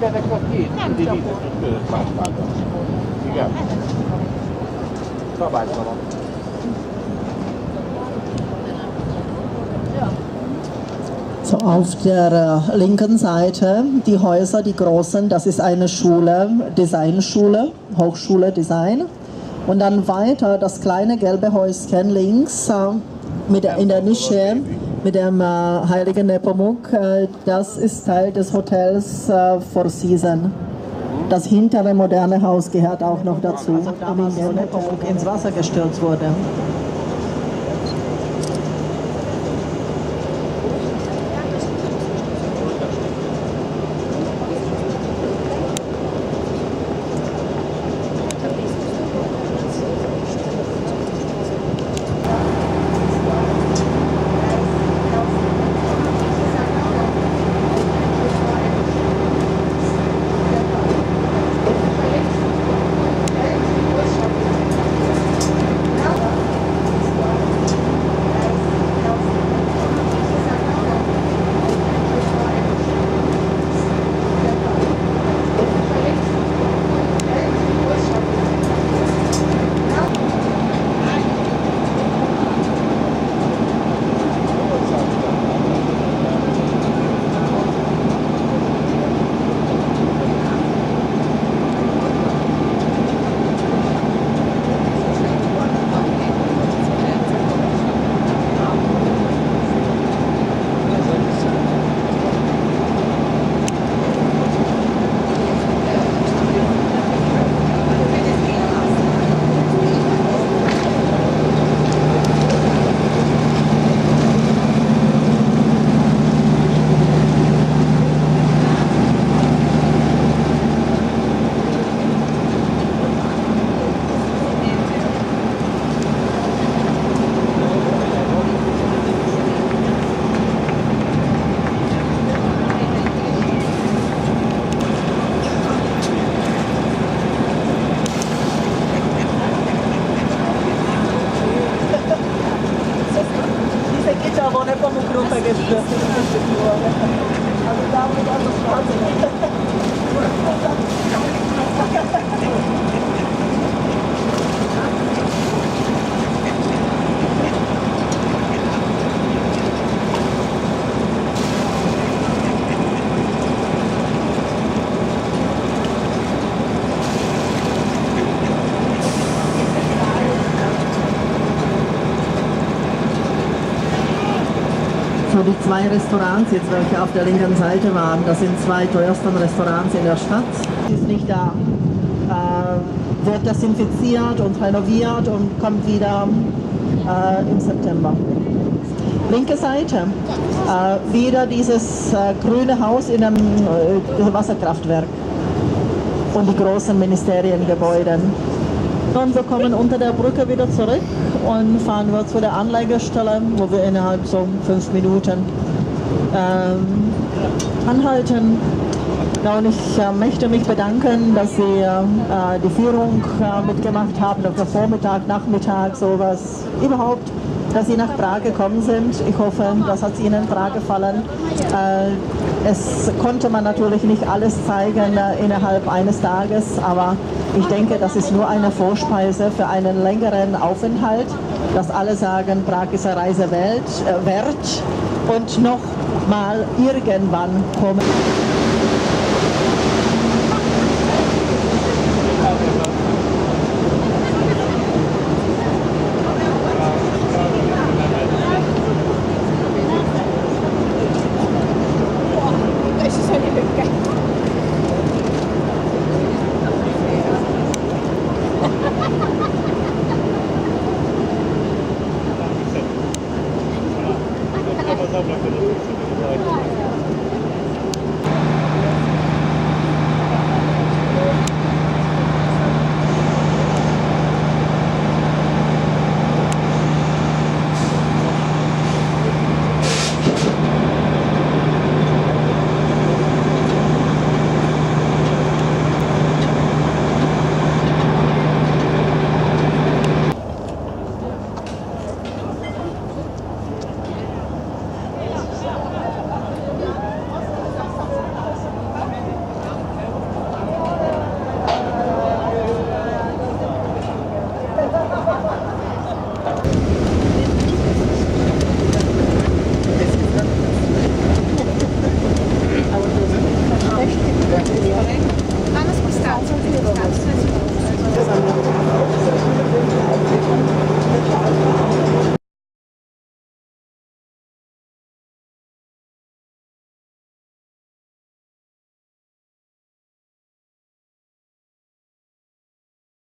Ennek a két idézetet páspáltam. Igen. Szabálytalan. So, auf der linken Seite die Häuser, die großen, das ist eine Schule, Designschule, Hochschule Design. Und dann weiter das kleine gelbe Häuschen links in der Nische mit dem heiligen Nepomuk, das ist Teil des Hotels Four Seasons. Das hintere moderne Haus gehört auch noch dazu, also damals wo Nepomuk ins Wasser gestürzt wurde. So, die zwei Restaurants, jetzt welche auf der linken Seite waren, das sind zwei teuersten Restaurants in der Stadt. Ist nicht da. Wird desinfiziert und renoviert und kommt wieder im September. Linke Seite, wieder dieses grüne Haus in einem Wasserkraftwerk und die großen Ministeriengebäude. Und wir kommen unter der Brücke wieder zurück und fahren wir zu der Anlegestelle, wo wir innerhalb so 5 Minuten anhalten. Ja, und ich möchte mich bedanken, dass Sie die Führung mitgemacht haben, für Vormittag, Nachmittag, sowas überhaupt, dass Sie nach Prag gekommen sind. Ich hoffe, das hat Ihnen Prag gefallen. Es konnte man natürlich nicht alles zeigen innerhalb eines Tages, aber ich denke, das ist nur eine Vorspeise für einen längeren Aufenthalt, dass alle sagen, Prag ist eine Reise wert und noch mal irgendwann kommen.